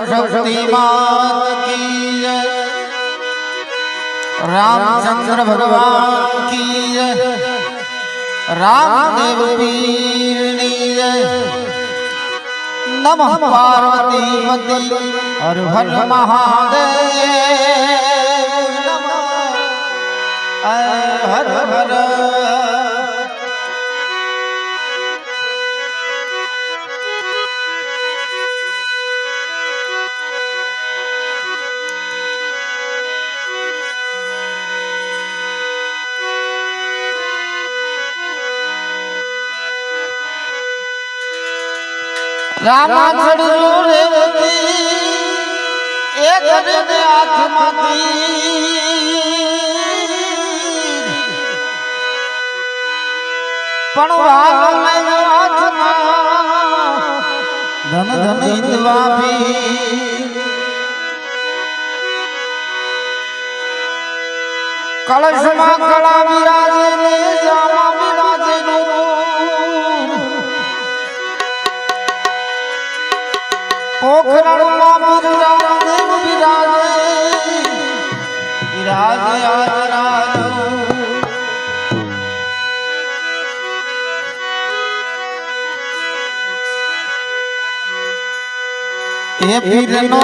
शक्ति मात की जय, रामचंद्र भगवान की जय, रामदेव पीर जय, नमः पार्वती पति हर हर महादेव, नमः हर हर। रामाचड़ी रेवती एक ने आत्माती पण वालो में आत्मा धन धन इंदवा भी कलश में कला विराजे ने जामा विराजे पोखरण विराजे विराजे आज ये पीरनो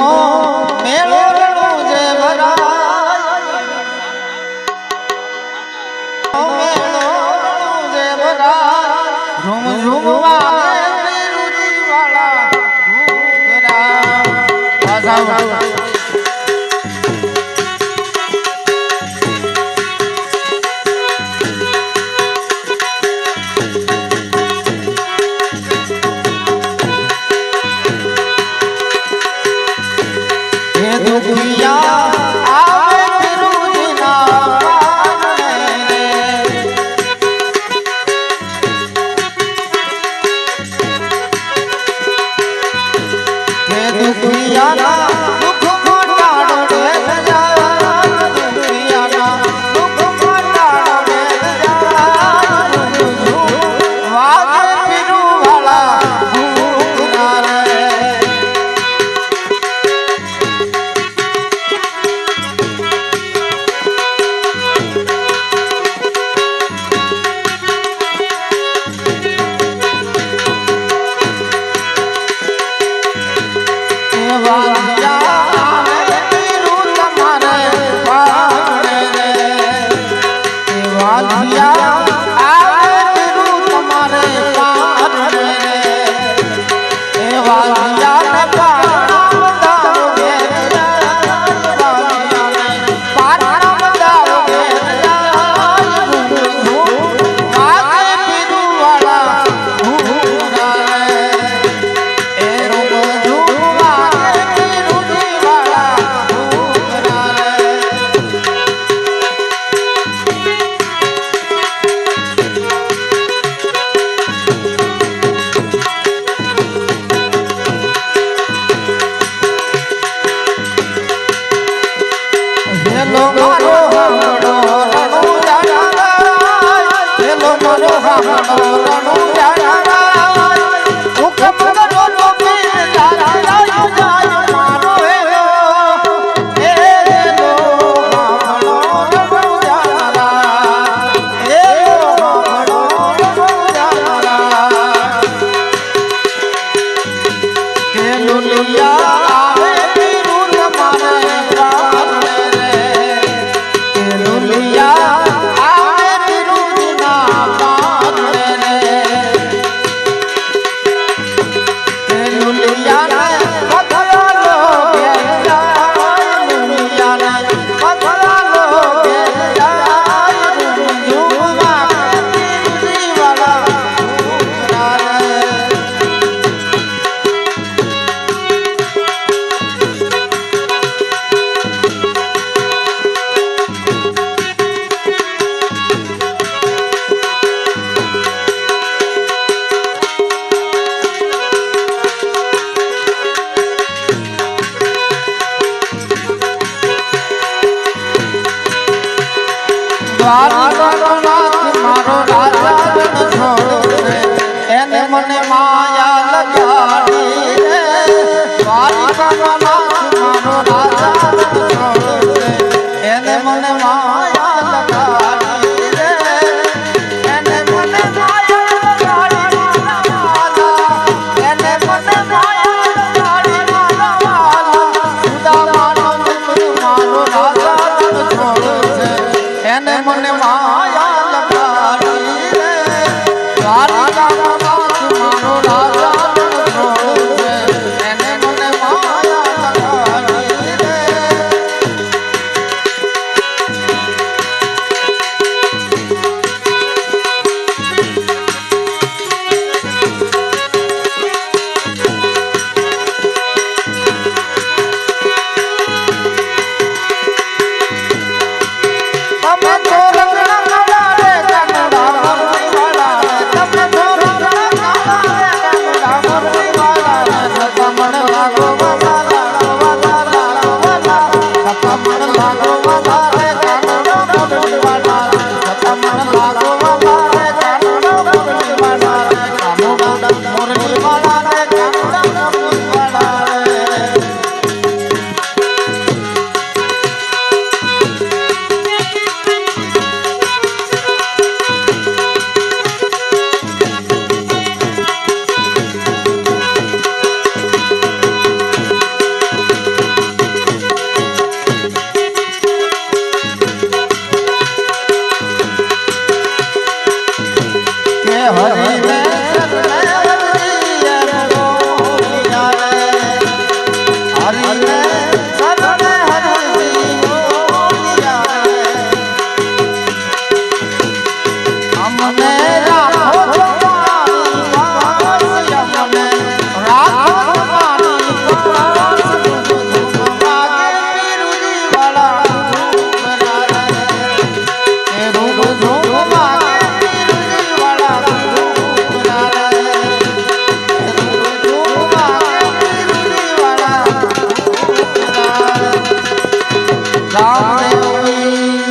मेलो रणो जय भरा मेलो रणो जय भरा झूम झूम वाले पीरुजी वाला घूघरा आजाओ दुनिया आवे फिरूजी ना के दुनिया ना दुख मोटाड़ो रे जा दुनिया ना दुख मोटाड़ो रे जा वागे फिरू वाला घूघरा रे Bye. એને મને માયા લગાડી રે એને મને માયા લગાડી વાલા એને મને માયા લગાડી વાલા સુદામાનો મિત્ર મારો રાજા છોડ છે એને મને માયા લગાડી રે દ્વારકાનો નાથ મારો રાજા છોડ છે એને મને માયા લગાડી રે રામ